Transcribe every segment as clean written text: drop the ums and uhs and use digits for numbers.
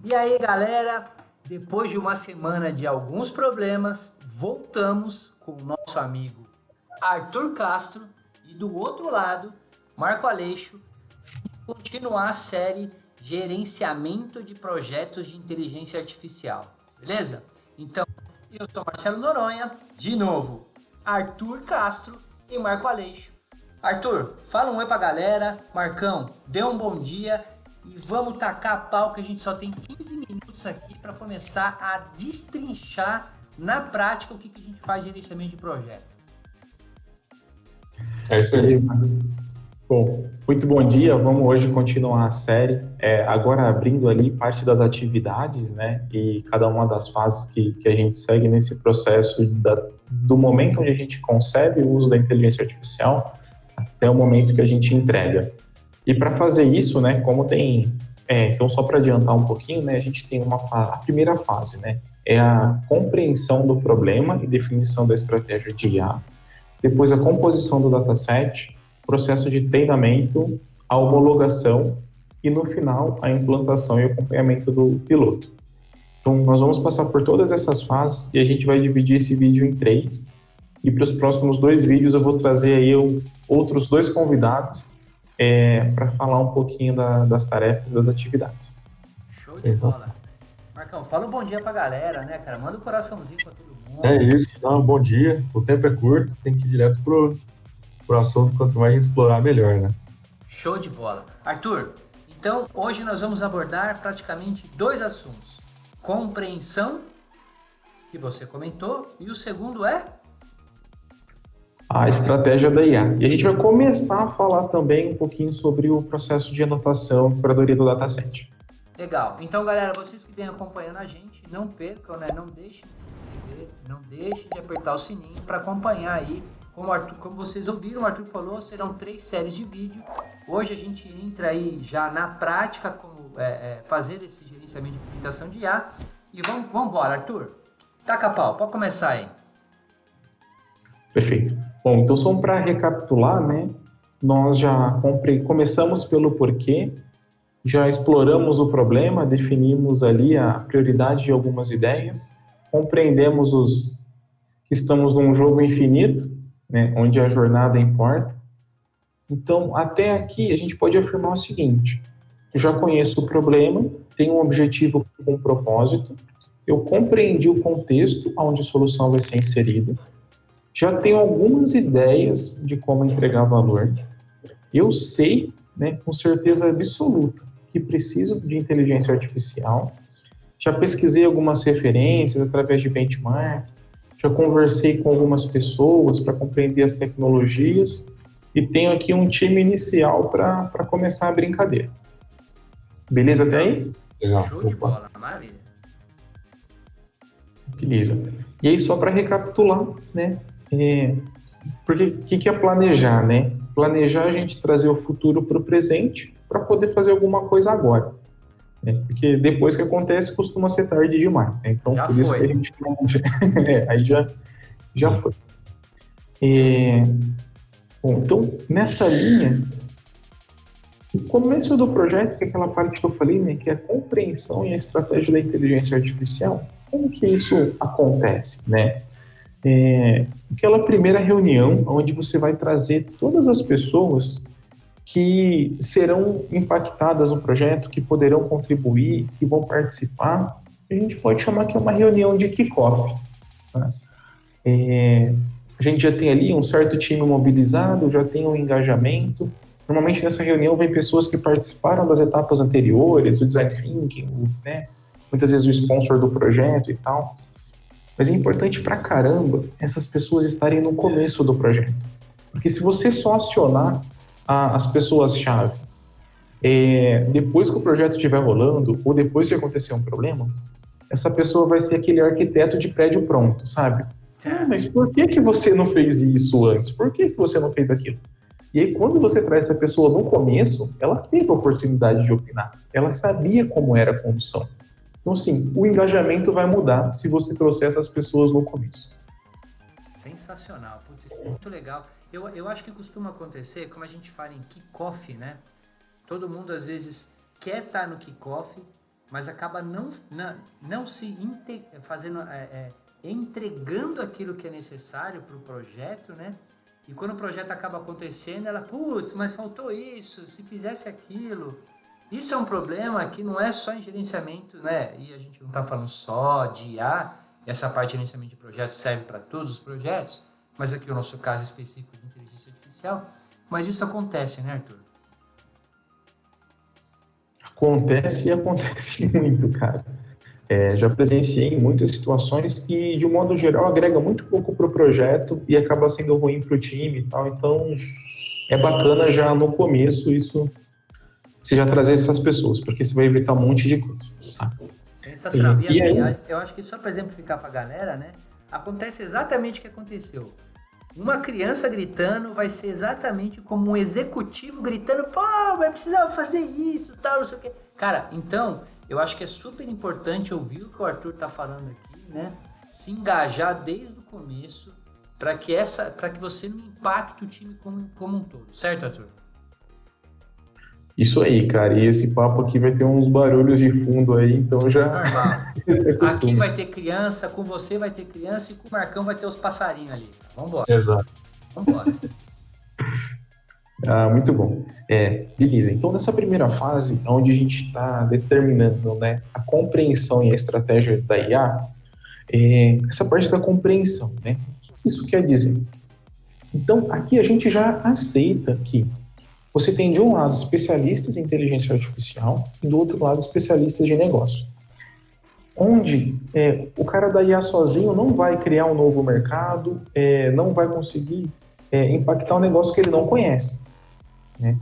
E aí, galera, depois de uma semana de alguns problemas, voltamos com o nosso amigo Arthur Castro e do outro lado, Marco Aleixo, continuar a série Gerenciamento de Projetos de Inteligência Artificial, beleza? Então, eu sou Marcelo Noronha, de novo, Arthur Castro e Marco Aleixo. Arthur, fala um oi pra galera, Marcão, dê um bom dia e vamos tacar a pau que a gente só tem 15 minutos aqui para começar a destrinchar na prática o que a gente faz de gerenciamento de projeto. É isso aí. Bom, muito bom dia. Vamos hoje continuar a série, agora abrindo ali parte das atividades, né, e cada uma das fases que a gente segue nesse processo do momento onde a gente concebe o uso da inteligência artificial até o momento que a gente entrega. E para fazer isso, né, como tem, então só para adiantar um pouquinho, né, a gente tem a primeira fase, né, é a compreensão do problema e definição da estratégia de IA, depois a composição do dataset, processo de treinamento, a homologação e, no final, a implantação e acompanhamento do piloto. Então, nós vamos passar por todas essas fases e a gente vai dividir esse vídeo em 3. E para os próximos 2 vídeos eu vou trazer aí outros 2 convidados para falar um pouquinho das tarefas, das atividades. Show de bola. Marcão, fala um bom dia pra galera, né, cara? Manda um coraçãozinho pra todo mundo. É isso, dá um bom dia. O tempo é curto, tem que ir direto pro assunto. Quanto mais a gente explorar, melhor, né? Show de bola. Arthur, então hoje nós vamos abordar praticamente 2 assuntos. Compreensão, que você comentou, e o segundo é? A estratégia da IA. E a gente vai começar a falar também um pouquinho sobre o processo de anotação e curadoria do dataset. Legal. Então, galera, vocês que vêm acompanhando a gente, não percam, né? Não deixem de se inscrever, não deixem de apertar o sininho para acompanhar aí. Como vocês ouviram, o Arthur falou, serão 3 séries de vídeo. Hoje a gente entra aí já na prática como fazer esse gerenciamento de implementação de IA. E vamos embora, Arthur. Taca a pau, pode começar aí. Perfeito. Bom, então só para recapitular, né? Nós já começamos pelo porquê, já exploramos o problema, definimos ali a prioridade de algumas ideias, compreendemos que estamos num jogo infinito, né, onde a jornada importa. Então, até aqui, a gente pode afirmar o seguinte: eu já conheço o problema, tenho um objetivo com um propósito, eu compreendi o contexto onde a solução vai ser inserida, já tenho algumas ideias de como entregar valor, eu sei, né, com certeza absoluta, que preciso de inteligência artificial, já pesquisei algumas referências através de benchmark, já conversei com algumas pessoas para compreender as tecnologias e tenho aqui um time inicial para começar a brincadeira. Beleza até aí? Legal. Show de bola, maravilha. Beleza. E aí, só para recapitular, né? Porque o que é planejar, né? Planejar é a gente trazer o futuro para o presente para poder fazer alguma coisa agora. Né? Porque depois que acontece, costuma ser tarde demais. Né? Então, Já por isso foi. que a gente aí já foi. Bom, então, nessa linha, o começo do projeto, que é aquela parte que eu falei, né, que é a compreensão e a estratégia da inteligência artificial, como que isso acontece, né? Aquela primeira reunião onde você vai trazer todas as pessoas que serão impactadas no projeto, que poderão contribuir, que vão participar, a gente pode chamar que é uma reunião de kickoff. Tá? A gente já tem ali um certo time mobilizado, já tem um engajamento. Normalmente nessa reunião vem pessoas que participaram das etapas anteriores, o design thinking, né? Muitas vezes o sponsor do projeto e tal. Mas é importante pra caramba essas pessoas estarem no começo do projeto. Porque se você só acionar as pessoas-chave depois que o projeto estiver rolando ou depois que acontecer um problema, essa pessoa vai ser aquele arquiteto de prédio pronto, sabe? Mas por que você não fez isso antes? Por que você não fez aquilo? E aí, quando você traz essa pessoa no começo, ela teve a oportunidade de opinar. Ela sabia como era a condução. Então, assim, o engajamento vai mudar se você trouxer essas pessoas no começo. Sensacional, putz, muito legal. Eu acho que costuma acontecer, como a gente fala em kickoff, né? Todo mundo às vezes quer estar no kickoff, mas acaba não se fazendo, entregando aquilo que é necessário para o projeto, né? E quando o projeto acaba acontecendo, ela, putz, mas faltou isso, se fizesse aquilo. Isso é um problema que não é só em gerenciamento, né? E a gente não está falando só de IA, essa parte de gerenciamento de projetos serve para todos os projetos, mas aqui o nosso caso específico de inteligência artificial. Mas isso acontece, né, Arthur? Acontece e acontece muito, cara. Já presenciei em muitas situações e, de um modo geral, agrega muito pouco para o projeto e acaba sendo ruim para o time e tal. Então, é bacana já no começo isso, você já trazer essas pessoas, porque você vai evitar um monte de coisa. Tá? Sensacional. E assim, aí? eu acho que só para exemplificar para a galera, né? Acontece exatamente o que aconteceu. Uma criança gritando vai ser exatamente como um executivo gritando, pô, vai precisar fazer isso, tal, não sei o quê. Cara, então, eu acho que é super importante ouvir o que o Arthur tá falando aqui, né? Se engajar desde o começo para que você não impacte o time como um todo. Certo, Arthur? Isso aí, cara. E esse papo aqui vai ter uns barulhos de fundo aí, então já... Normal. Aqui vai ter criança, com você vai ter criança e com o Marcão vai ter os passarinhos ali. Vambora. Exato. Vambora. Muito bom. Beleza. Então, nessa primeira fase, onde a gente está determinando, né, a compreensão e a estratégia da IA, essa parte da compreensão, né? O que isso quer dizer? Então, aqui a gente já aceita que você tem, de um lado, especialistas em inteligência artificial e, do outro lado, especialistas de negócio. Onde o cara da IA sozinho não vai criar um novo mercado, não vai conseguir impactar um negócio que ele não conhece. Né?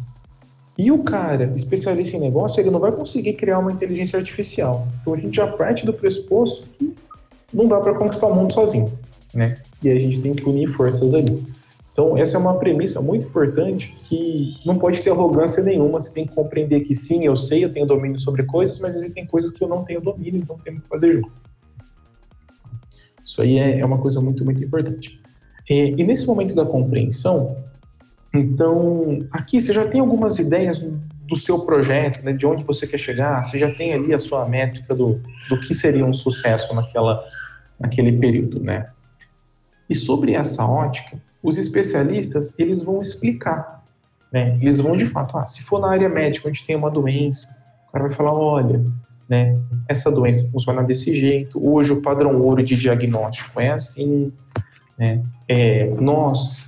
E o cara, especialista em negócio, ele não vai conseguir criar uma inteligência artificial. Então a gente já parte do pressuposto que não dá para conquistar o mundo sozinho, né? E aí a gente tem que unir forças ali. Então essa é uma premissa muito importante que não pode ter arrogância nenhuma, você tem que compreender que sim, eu sei, eu tenho domínio sobre coisas, mas existem coisas que eu não tenho domínio, então temos que fazer junto. Isso aí é uma coisa muito, muito importante. E nesse momento da compreensão, então, aqui você já tem algumas ideias do seu projeto, né, de onde você quer chegar, você já tem ali a sua métrica do que seria um sucesso naquele período, né? E sobre essa ótica, os especialistas, eles vão explicar, né? Eles vão, de fato, se for na área médica, onde tem uma doença, o cara vai falar, olha, né, essa doença funciona desse jeito, hoje o padrão ouro de diagnóstico é assim, né? Nós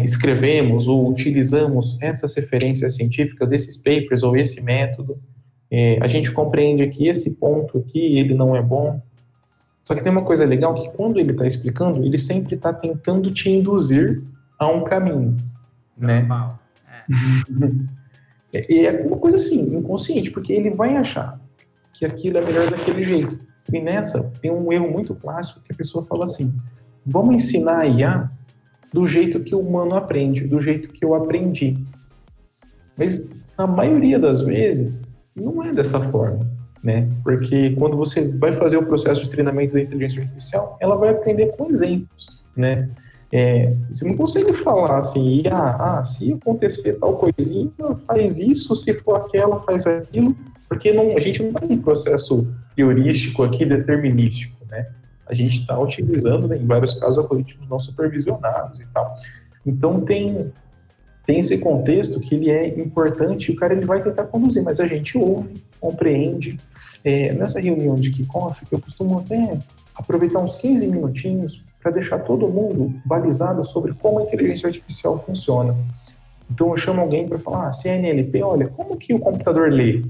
escrevemos ou utilizamos essas referências científicas, esses papers ou esse método, a gente compreende que esse ponto aqui, ele não é bom. Só que tem uma coisa legal, que quando ele está explicando, ele sempre está tentando te induzir a um caminho, né? Normal. E é uma coisa assim, inconsciente, porque ele vai achar que aquilo é melhor daquele jeito. E nessa, tem um erro muito clássico, que a pessoa fala assim, vamos ensinar a IA do jeito que o humano aprende, do jeito que eu aprendi. Mas, na maioria das vezes, não é dessa forma, né? Porque quando você vai fazer o processo de treinamento da inteligência artificial, ela vai aprender com exemplos, né? Você não consegue falar assim, se acontecer tal coisinha, faz isso, se for aquela, faz aquilo, porque a gente não tem um processo heurístico aqui, determinístico, né? A gente está utilizando, né, em vários casos, algoritmos não supervisionados e tal. Então, tem esse contexto que ele é importante e o cara ele vai tentar conduzir, mas a gente ouve, compreende. Nessa reunião de kickoff, eu costumo até aproveitar uns 15 minutinhos para deixar todo mundo balizado sobre como a inteligência artificial funciona. Então, eu chamo alguém para falar, CNLP, olha, como que o computador lê?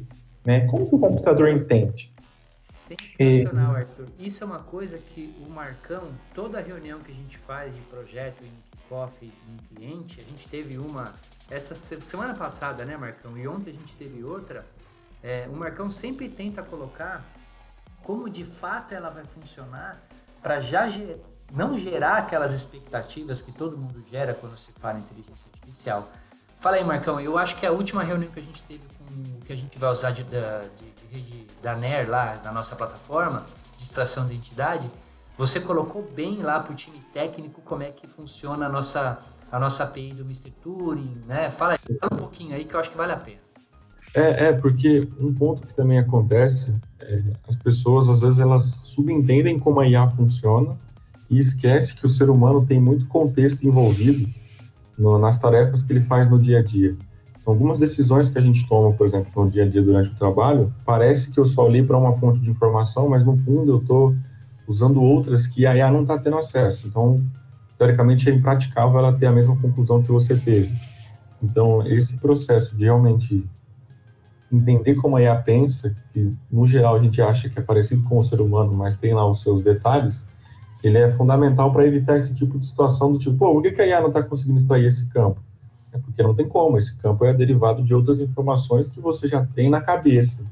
Né? Como que o computador entende? Sensacional, Arthur. Isso é uma coisa que o Marcão, toda reunião que a gente faz de projeto em kickoff em cliente, a gente teve uma essa semana passada, né, Marcão? E ontem a gente teve outra. O Marcão sempre tenta colocar como de fato ela vai funcionar para já não gerar aquelas expectativas que todo mundo gera quando se fala em inteligência artificial. Fala aí, Marcão, eu acho que a última reunião que a gente teve com o que a gente vai usar de rede da NER lá na nossa plataforma de extração de identidade, você colocou bem lá para o time técnico como é que funciona a nossa API do Mr. Turing, né? Fala um pouquinho aí que eu acho que vale a pena. Porque um ponto que também acontece, as pessoas, às vezes, elas subentendem como a IA funciona e esquece que o ser humano tem muito contexto envolvido nas tarefas que ele faz no dia a dia. Então, algumas decisões que a gente toma, por exemplo, no dia a dia durante o trabalho, parece que eu só olhei para uma fonte de informação, mas no fundo eu estou usando outras que a IA não está tendo acesso. Então, teoricamente, é impraticável ela ter a mesma conclusão que você teve. Então, esse processo de realmente entender como a IA pensa, que no geral a gente acha que é parecido com o ser humano, mas tem lá os seus detalhes, ele é fundamental para evitar esse tipo de situação do tipo, por que a IA não está conseguindo extrair esse campo? É porque não tem como, esse campo é derivado de outras informações que você já tem na cabeça,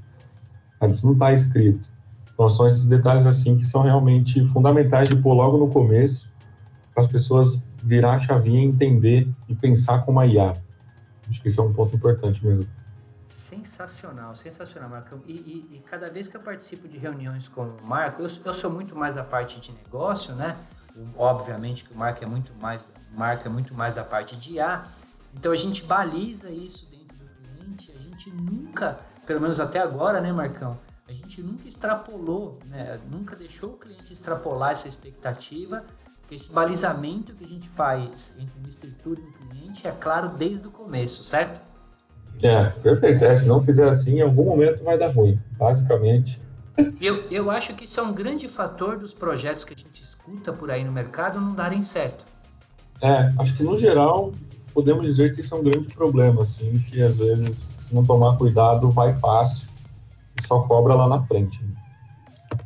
sabe? Isso não está escrito. Então são esses detalhes assim que são realmente fundamentais de pôr logo no começo, para as pessoas virar a chavinha e entender e pensar como a IA. Acho que esse é um ponto importante mesmo. Sensacional, sensacional, Marco. E cada vez que eu participo de reuniões com o Marco, eu sou muito mais da parte de negócio, né? Obviamente que o Marco é muito mais da parte de IA. Então a gente baliza isso dentro do cliente. A gente nunca, pelo menos até agora, né, Marcão? A gente nunca extrapolou, né? Nunca deixou o cliente extrapolar essa expectativa. Porque esse balizamento que a gente faz entre uma estrutura e um cliente é claro desde o começo, certo? Perfeito. Se não fizer assim, em algum momento vai dar ruim, basicamente. Eu acho que isso é um grande fator dos projetos que a gente escuta por aí no mercado não darem certo. Acho que no geral podemos dizer que isso é um grande problema, assim, que às vezes, se não tomar cuidado, vai fácil e só cobra lá na frente.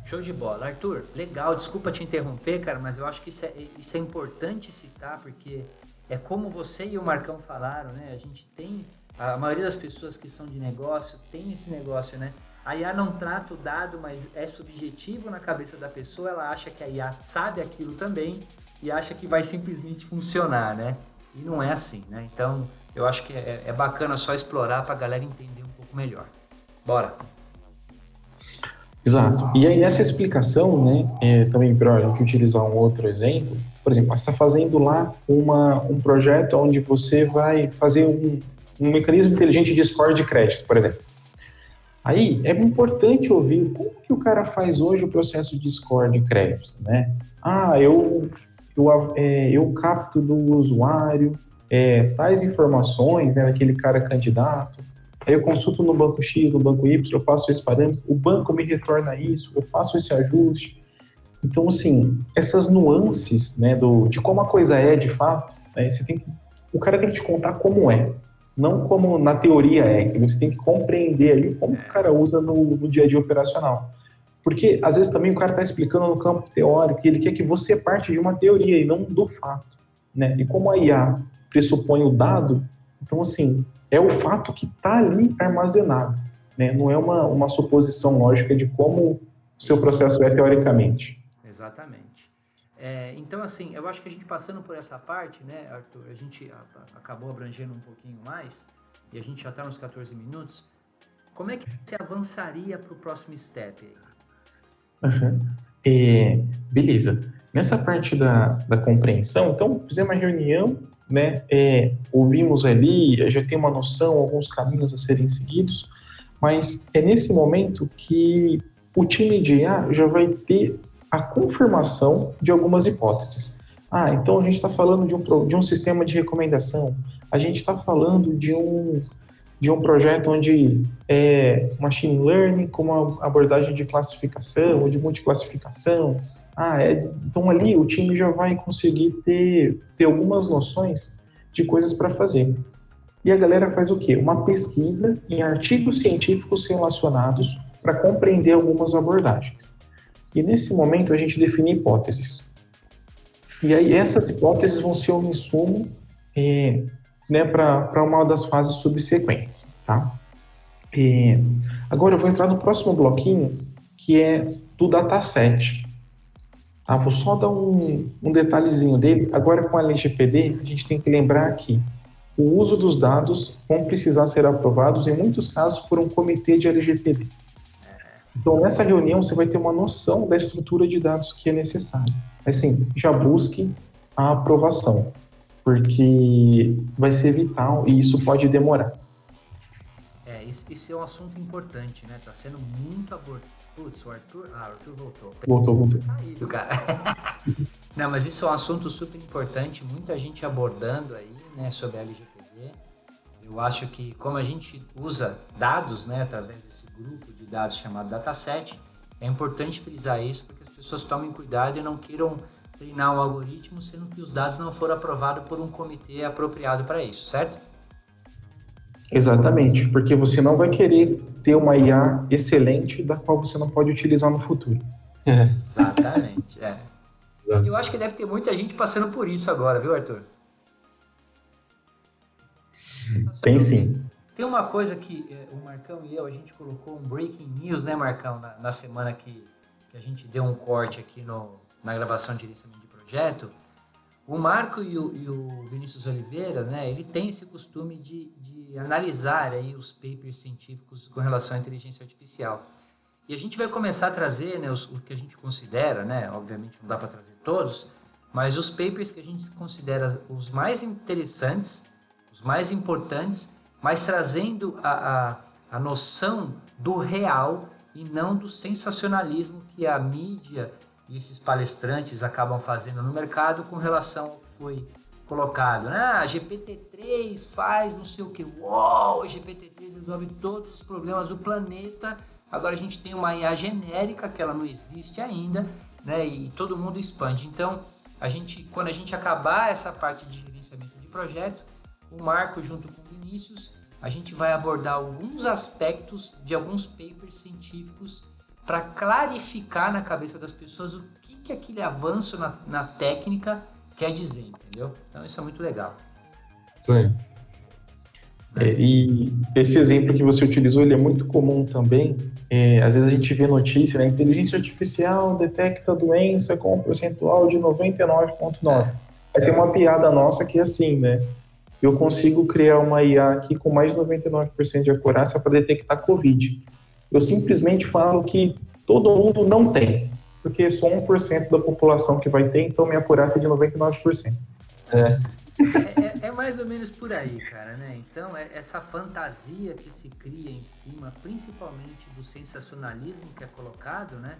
Show de bola. Arthur, legal, desculpa te interromper, cara, mas eu acho que isso é importante citar, porque é como você e o Marcão falaram, né? A maioria das pessoas que são de negócio tem esse negócio, né? A IA não trata o dado, mas é subjetivo na cabeça da pessoa, ela acha que a IA sabe aquilo também e acha que vai simplesmente funcionar, né? E não é assim, né? Então, eu acho que é bacana só explorar para a galera entender um pouco melhor. Bora! Exato. E aí, nessa explicação, né, também para a gente utilizar um outro exemplo, por exemplo, você está fazendo lá um projeto onde você vai fazer um mecanismo inteligente de score de crédito, por exemplo. Aí, é importante ouvir como que o cara faz hoje o processo de score de crédito, né? Eu capto do usuário tais informações, né, daquele cara candidato, aí eu consulto no banco X, no banco Y, eu faço esse parâmetro, o banco me retorna isso, eu faço esse ajuste. Então, assim, essas nuances, né, de como a coisa é de fato, né, o cara tem que te contar como é, não como na teoria é. Você tem que compreender ali como o cara usa no dia a dia operacional. Porque, às vezes, também o cara está explicando no campo teórico e ele quer que você parte de uma teoria e não do fato, né? E como a IA pressupõe o dado, então, assim, é o fato que está ali armazenado, né? Não é uma suposição lógica de como o seu processo é teoricamente. Exatamente. Então, assim, eu acho que a gente passando por essa parte, né, Arthur, a gente acabou abrangendo um pouquinho mais e a gente já está nos 14 minutos. Como é que você avançaria para o próximo step aí? Beleza. Nessa parte da compreensão, então, fizemos uma reunião, né, ouvimos ali, já tem uma noção, alguns caminhos a serem seguidos, mas é nesse momento que o time de IA já vai ter a confirmação de algumas hipóteses. Então a gente está falando de um sistema de recomendação, a gente está falando de um projeto onde machine learning com uma abordagem de classificação ou de multiclassificação. Então ali o time já vai conseguir ter algumas noções de coisas para fazer. E a galera faz o quê? Uma pesquisa em artigos científicos relacionados para compreender algumas abordagens. E nesse momento a gente define hipóteses. E aí essas hipóteses vão ser um insumo né, para uma das fases subsequentes. Tá? Agora eu vou entrar no próximo bloquinho, que é do dataset. Vou só dar um detalhezinho dele. Agora com a LGPD, a gente tem que lembrar que o uso dos dados vão precisar ser aprovados, em muitos casos, por um comitê de LGPD. Então, nessa reunião, você vai ter uma noção da estrutura de dados que é necessária. Assim, já busque a aprovação, porque vai ser vital e isso pode demorar. isso é um assunto importante, né? Tá sendo muito abordado. Putz, o Arthur voltou. Voltou. Caído, cara. Não, mas isso é um assunto super importante, muita gente abordando aí, né, sobre a LGPD. Eu acho que como a gente usa dados, né, através desse grupo de dados chamado dataset, é importante frisar isso para que as pessoas tomem cuidado e não queiram treinar um algoritmo, sendo que os dados não foram aprovados por um comitê apropriado para isso, certo? Exatamente, porque você não vai querer ter uma IA excelente da qual você não pode utilizar no futuro. Exatamente, Eu acho que deve ter muita gente passando por isso agora, viu, Arthur? Tem sim. Tem uma coisa que o Marcão e eu, a gente colocou um breaking news, né, Marcão, na semana que a gente deu um corte aqui na gravação de gerenciamento de projeto. O Marco e o Vinícius Oliveira, né, ele tem esse costume de analisar aí os papers científicos com relação à inteligência artificial. E a gente vai começar a trazer, né, o que a gente considera, né, obviamente não dá para trazer todos, mas os papers que a gente considera os mais interessantes, os mais importantes, mas trazendo a noção do real e não do sensacionalismo que a mídia e esses palestrantes acabam fazendo no mercado com relação ao que foi colocado. Ah, GPT-3 faz não sei o que. Uou, GPT-3 resolve todos os problemas do planeta. Agora a gente tem uma IA genérica, que ela não existe ainda, né? E todo mundo expande. Então, quando a gente acabar essa parte de gerenciamento de projeto, o Marco junto com o Vinícius, a gente vai abordar alguns aspectos de alguns papers científicos para clarificar na cabeça das pessoas o que aquele avanço na técnica quer dizer, entendeu? Então isso é muito legal. Sim. E esse exemplo que você utilizou, ele é muito comum também. Às vezes a gente vê notícia, né? Inteligência artificial detecta doença com um percentual de 99,9. Aí tem uma piada nossa que é assim, né? Eu consigo criar uma IA aqui com mais de 99% de acurácia para detectar Covid. Eu simplesmente falo que todo mundo não tem, porque é só 1% da população que vai ter, então minha acurácia é de 99%. É mais ou menos por aí, cara, né? Então, essa fantasia que se cria em cima, principalmente do sensacionalismo que é colocado, né?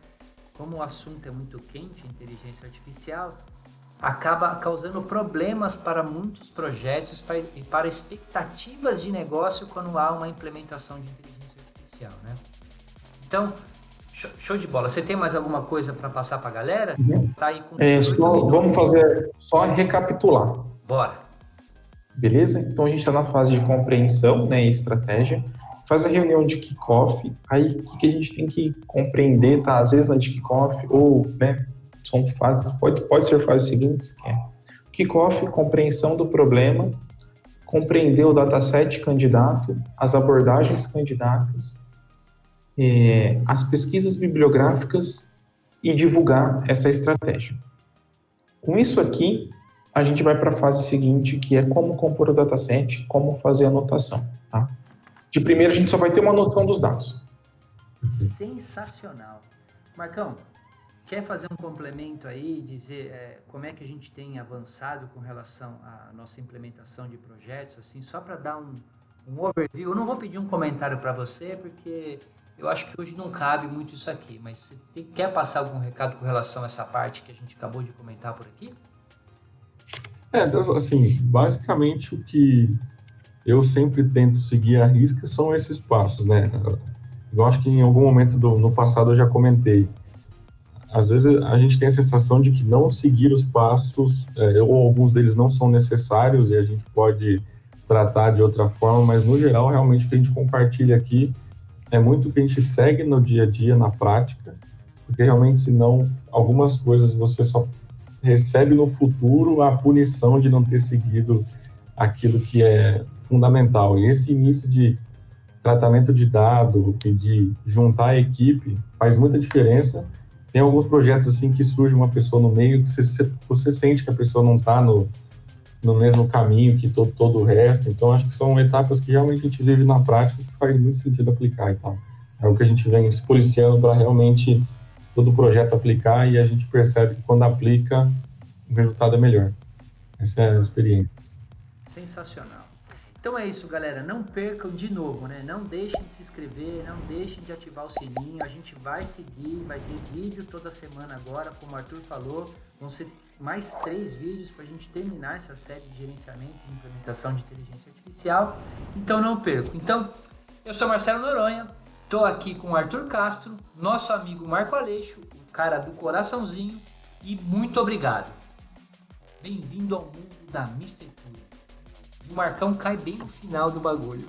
Como o assunto é muito quente, inteligência artificial, acaba causando problemas para muitos projetos e para expectativas de negócio quando há uma implementação de inteligência artificial, né? Então, show de bola. Você tem mais alguma coisa para passar para a galera? Tá aí com vamos fazer só recapitular. Bora. Beleza? Então a gente está na fase de compreensão, né, e estratégia. Faz a reunião de kickoff. Aí o que a gente tem que compreender, tá? Às vezes na de kickoff ou, né, são fases, pode ser fases seguintes, que é kickoff, compreensão do problema, compreender o dataset candidato, as abordagens candidatas, as pesquisas bibliográficas e divulgar essa estratégia. Com isso aqui, a gente vai para a fase seguinte, que é como compor o dataset, como fazer a anotação, tá? De primeiro, a gente só vai ter uma noção dos dados. Sensacional. Marcão, quer fazer um complemento aí, dizer como é que a gente tem avançado com relação à nossa implementação de projetos, assim, só para dar um overview? Eu não vou pedir um comentário para você, porque eu acho que hoje não cabe muito isso aqui, mas você quer passar algum recado com relação a essa parte que a gente acabou de comentar por aqui? Então, assim, basicamente o que eu sempre tento seguir à risca são esses passos, né? Eu acho que em algum momento no passado eu já comentei. Às vezes a gente tem a sensação de que não seguir os passos, ou alguns deles não são necessários e a gente pode tratar de outra forma, mas no geral, realmente, o que a gente compartilha aqui é muito o que a gente segue no dia a dia, na prática, porque realmente, senão, algumas coisas você só recebe no futuro a punição de não ter seguido aquilo que é fundamental. E esse início de tratamento de dado e de juntar a equipe faz muita diferença. Tem alguns projetos assim que surge uma pessoa no meio que você sente que a pessoa não está no mesmo caminho que todo o resto. Então, acho que são etapas que realmente a gente vive na prática que faz muito sentido aplicar e tal. É o que a gente vem se policiando para realmente todo o projeto aplicar e a gente percebe que quando aplica, o resultado é melhor. Essa é a experiência. Sensacional. Então é isso, galera. Não percam de novo, né? Não deixem de se inscrever, não deixem de ativar o sininho. A gente vai seguir, vai ter vídeo toda semana agora, como o Arthur falou. Vão ser mais 3 vídeos para a gente terminar essa série de gerenciamento e implementação de inteligência artificial. Então não percam. Então, eu sou Marcelo Noronha, estou aqui com o Arthur Castro, nosso amigo Marco Aleixo, o cara do coraçãozinho, e muito obrigado. Bem-vindo ao mundo da Mr. Tool. O Marcão cai bem no final do bagulho.